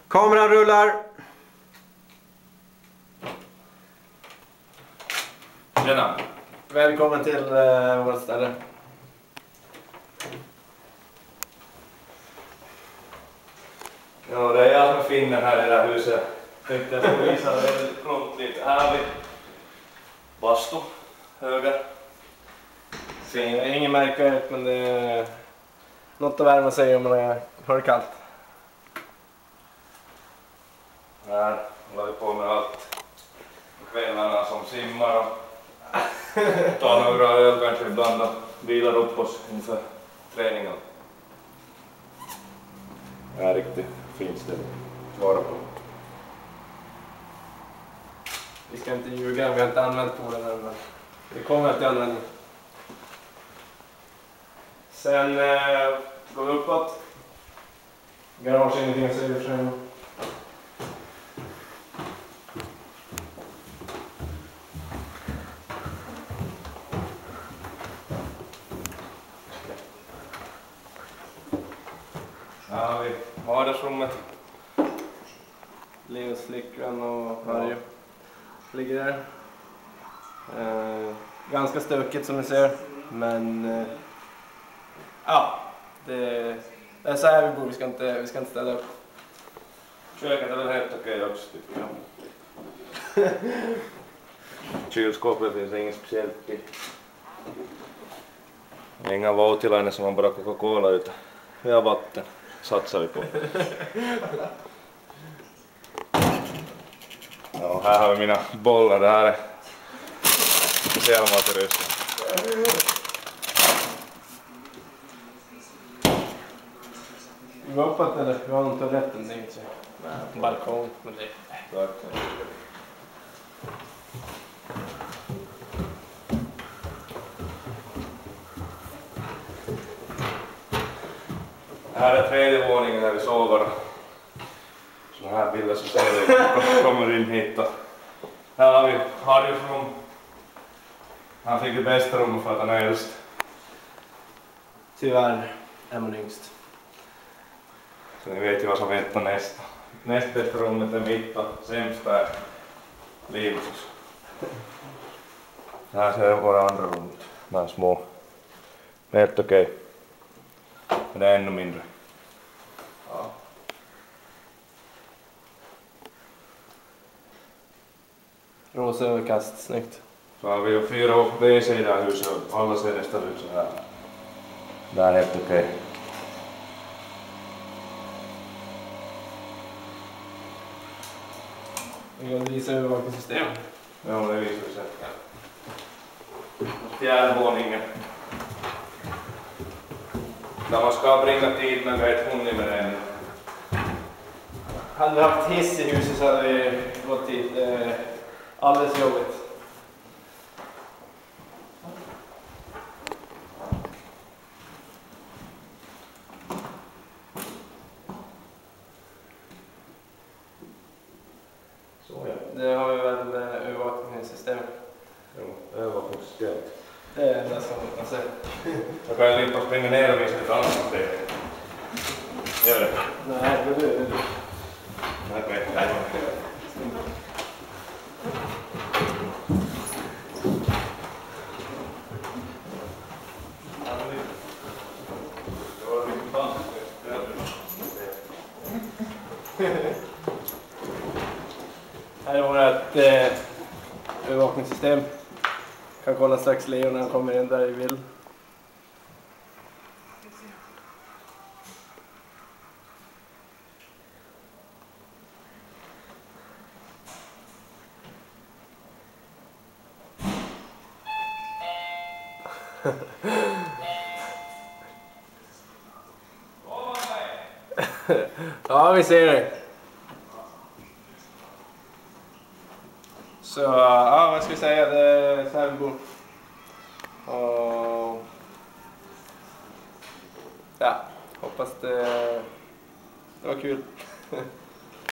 Kameran rullar. Tjena. Välkommen till vårt ställe. Ja, det är jag som finner här i det här huset. Tänkte jag skulle visa dig lite. Här har vi bastu, höger. Fin, ingen märker men det är något att värma sig om man har det kallt. Här håller vi på med allt. Kvällarna som simmar och tar några öl kanske ibland och vilar upp oss inför träningen. Det är riktigt fint ställe att vara på. Vi ska inte ljuga, vi har inte använt poolen än, men det kommer till användning. Sen går vi uppåt. Garage är ingenting att säga för sig. Ja, vi vardagsrummet. Leos flickvän och Mario ligger där. Ganska stökigt som ni ser, men ja, det är så här vi bor, vi ska inte ställa upp. Köket är väl helt okej också tycker jag. Kylskåpet finns inget speciellt i. Inga Voutilainen som man bara Coca-Cola utan vi har vatten. Satsar vi på. Ja, här har vi mina bollar. Det här är specialmat i Ryssland. Vi var uppåt eller? Vi har någon toaletten, det är inte så. Nej, balkong, men det är balkong. Det här är tredje våningen där vi sover. Såna här bilder så ser vi kommer in hit. Här har vi Harjus rum. Han fick det bästa rummet för att han är äldst. Tyvärr är man yngst. Så ni vet ju vad som väntar nästa. Näst bästa rummet är mitt och sämsta är Linus. Här ser våra andra rum ut. De är små. Helt okej. Men det är ännu mindre. Ja. Rosa överkast, snyggt. Så har vi 4 WC i det här huset och alla ser nästan ut så här. Det är helt okej. Vi kan visa övervakningssystemet. Ja, det visar vi sen. Fjärde våningen. Där man ska bringa tid men vi har inte hunnit med den. Hade vi haft hiss i huset så hade vi gått dit alldeles jobbigt. Så ja. Det har vi väl övervakningssystemet. Jo, övervakningssystemet. Det är det som man kan säga. Jag kan ju inte springa ner och visa ett annat system. Gör det? Nej, det är det. Nej. Här har vi ett övervakningssystem. Kan kolla strax Leo när han kommer in där i vill. Ja, vi ser det. Så, ja, vad ska vi säga? Det är så här vi bor. Och ja, hoppas det var kul.